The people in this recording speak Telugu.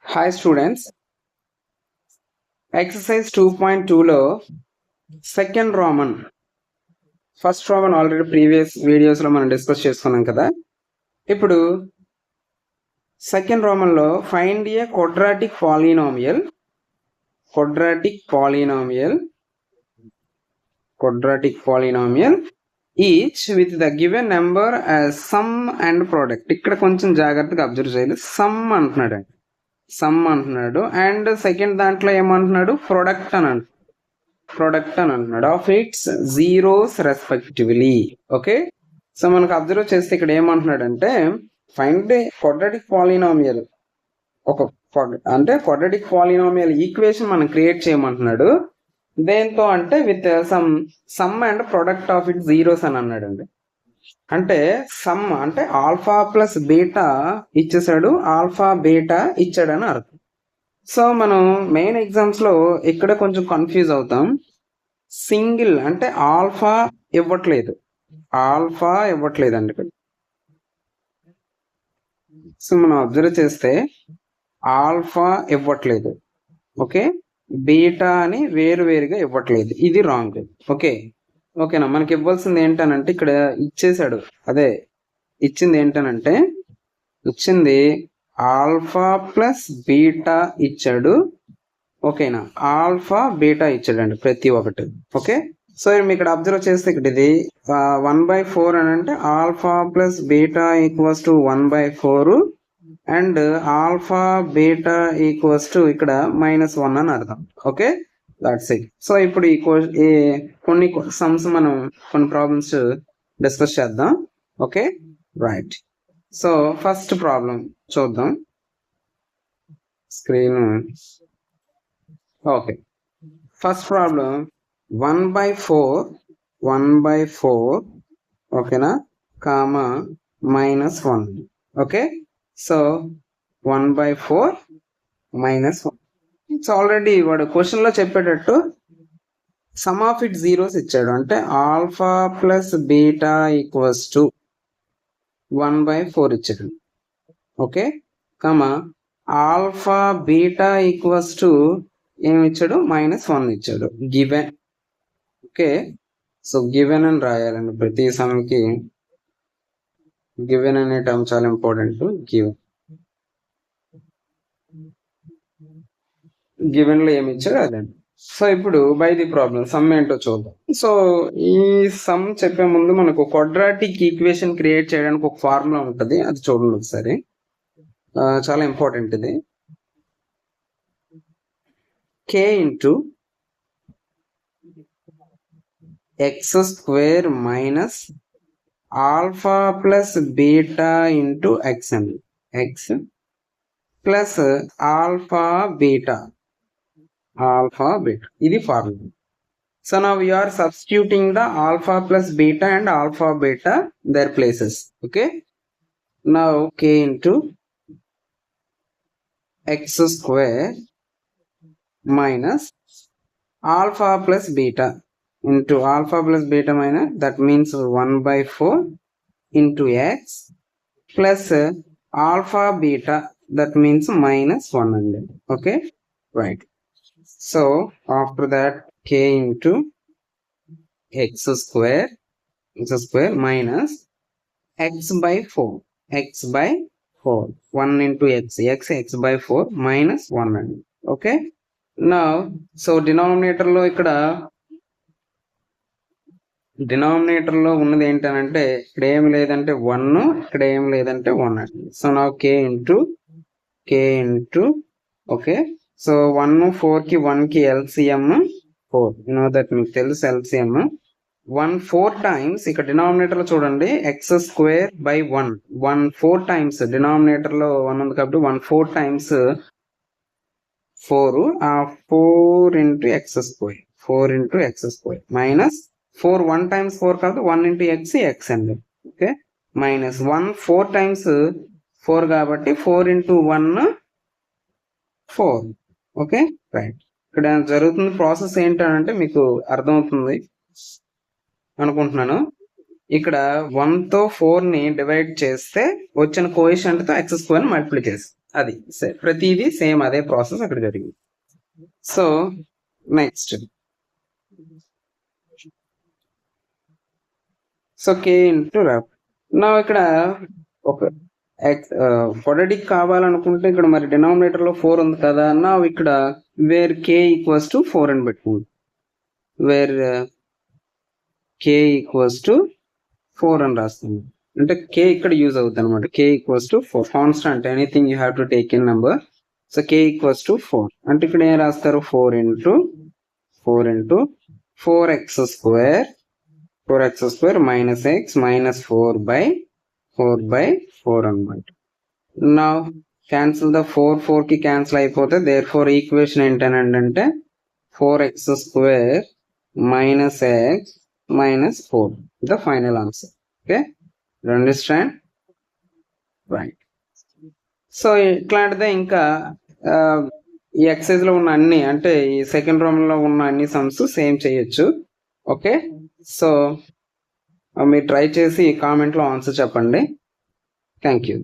Hi students, exercise 2.2లో second Roman first Roman already previous వీడియోస్లో మనం డిస్కస్ చేసుకున్నాం కదా. ఇప్పుడు సెకండ్ రోమన్లో find a quadratic polynomial each with the given number as sum and product. ఇక్కడ కొంచెం జాగ్రత్తగా అబ్జర్వ్ చేయాలి. సమ్ అంటున్నాడు అండ్ సెకండ్ దాంట్లో ఏమంటున్నాడు, ప్రొడక్ట్ అని అంటున్నాడు of it's zeros respectively. Okay, so మనకు అబ్జర్వ్ చేస్తే ఇక్కడ ఏమంటున్నాడు అంటే find a quadratic polynomial, quadratic polynomial equation మనం క్రియేట్ చేయమంటున్నాడు. దేంతో అంటే with some and product of it zeros అని అన్నాడు అండి. అంటే సమ్ అంటే ఆల్ఫా ప్లస్ బీటా ఇచ్చేసాడు, ఆల్ఫా బీటా ఇచ్చాడని అర్థం. సో మనం మెయిన్ ఎగ్జామ్స్ లో ఇక్కడ కొంచెం కన్ఫ్యూజ్ అవుతాం. సింగిల్ అంటే ఆల్ఫా ఇవ్వట్లేదు అండి ఇక్కడ. సో మనం అబ్జర్వ్ చేస్తే ఆల్ఫా ఇవ్వట్లేదు, ఓకే, బీటా అని వేరుగా ఇవ్వట్లేదు. ఇది రాంగ్. ఓకేనా, మనకి ఇవ్వాల్సింది ఏంటనంటే ఇక్కడ ఇచ్చేసాడు, అదే ఇచ్చింది ఏంటనంటే ఆల్ఫా ప్లస్ బీటా ఇచ్చాడు. ఓకేనా, ఆల్ఫా బీటా ఇచ్చాడండి ప్రతి ఒక్కటి. ఓకే, సో మీకు ఇక్కడ అబ్జర్వ్ చేస్తే ఇక్కడ ఇది 1/4 అని అంటే alpha plus beta equals to 1/4 and alpha beta equals to ఇక్కడ -1 అని అర్థం. Okay, that's it. సో ఇప్పుడు ఈ కొన్ని సమ్స్ మనం కొన్ని ప్రాబ్లమ్స్ డిస్కస్ చేద్దాం. Okay, right. So first problem చూద్దాం స్క్రీన్. ఓకే, ఫస్ట్ ప్రాబ్లం 1/4 ఓకేనా, comma -1. Okay, so 1/4 -1. It's already వాడు క్వశ్చన్ లో చెప్పేటట్టు సమ్ ఆఫ్ ఇట్ జీరోస్ ఇచ్చాడు. అంటే alpha plus beta equals to 1/4 ఇచ్చాడు. Okay, comma alpha beta equals to ఏమి ఇచ్చాడు, -1 ఇచ్చాడు. గివెన్. ఓకే, సో గివెన్ అని రాయాలండి ప్రతి సమ్కి. గివెన్ అనే టర్మ్ చాలా ఇంపార్టెంట్. గివెన్ లో ఏమి ఇచ్చాడు అదండి. సో ఇప్పుడు బై ది ప్రాబ్లం సమ్ ఏంటో చూద్దాం. సో ఈ సమ్ చెప్పే ముందు మనకు క్వాడ్రాటిక్ ఈక్వేషన్ క్రియేట్ చేయడానికి ఒక ఫార్ములా ఉంటుంది, అది చూడండి ఒకసారి. చాలా ఇంపార్టెంట్ ఇది. k into X square minus alpha plus beta into X అండి. ఎక్స్ ప్లస్ ఆల్ఫా బీటా ఇది formula. So now we are substituting the alpha plus beta and alpha beta their places. Okay, now k into x square minus alpha plus beta into alpha plus beta minus, that means 1/4 into x plus alpha beta, that means -1 and okay, right. So after that k into x square minus x by 4 1 into x by 4 minus 1 and okay. Now so denominator లో ఉన్నది ఏంటంటే ఇక్కడ ఏమి లేదంటే 1, ఇక్కడ ఏమి లేదంటే 1 అండి. సో నా k into ఓకే, సో 1 4 కి 1 కి LCM 4. దట్ మీకు తెలుసు LCM 1 4 టైమ్స్. ఇక్కడ డినామినేటర్ లో చూడండి X square by 1 4 times. Denominator లో 1 ఉంది కాబట్టి 1 4 times 4 into x square minus 4 1 times 4 కాబట్టి 1 into x అండి. ఓకే, మైనస్ 1 4 times 4 కాబట్టి 4 into 1 4. Okay, right. ఇక్కడ జరుగుతున్న ప్రాసెస్ ఏంటంటే మీకు అర్థమవుతుంది అనుకుంటున్నాను. ఇక్కడ 1తో 4ని డివైడ్ చేస్తే వచ్చిన కోఎఫిషియంట్ తో x స్క్వేర్ మల్టిప్లై చేసి, అది ప్రతిదీ సేమ్ అదే ప్రాసెస్ అక్కడ జరిగింది. So next so k into wrap. నా ఇక్కడ ఒక క్వాడ్రాటిక్ కావాలనుకుంటే ఇక్కడ మరి డినామినేటర్ లో 4 ఉంది కదా, నా ఇక్కడ వేర్ k ఈక్వల్స్ టు 4 అని పెట్టుకోండి. వేర్ k ఈక్వల్స్ టు 4 అని రాస్తుంది. అంటే k ఇక్కడ యూజ్ అవుతుంది అనమాట. k equals to 4 constant, anything you have to take in number. So k equals to 4 అంటే ఇక్కడ ఏం రాస్తారు, 4 into 4x square minus x minus 4 by 4 అనమాట. నా క్యాన్సిల్ ద 4 కి క్యాన్సిల్ అయిపోతే దేర్ ఫోర్ ఈక్వేషన్ ఏంటంటే 4x square minus x minus 4 the final answer. Okay, understand right. So ఇట్లాంటిదే ఇంకా ఈ ఎక్సైజ్ లో ఉన్న అన్ని, అంటే ఈ సెకండ్ రూమ్ లో ఉన్న అన్ని సమ్స్ సేమ్ చేయొచ్చు. ఓకే, సో మీరు ట్రై చేసి కామెంట్ లో ఆన్సర్ చెప్పండి. Thank you.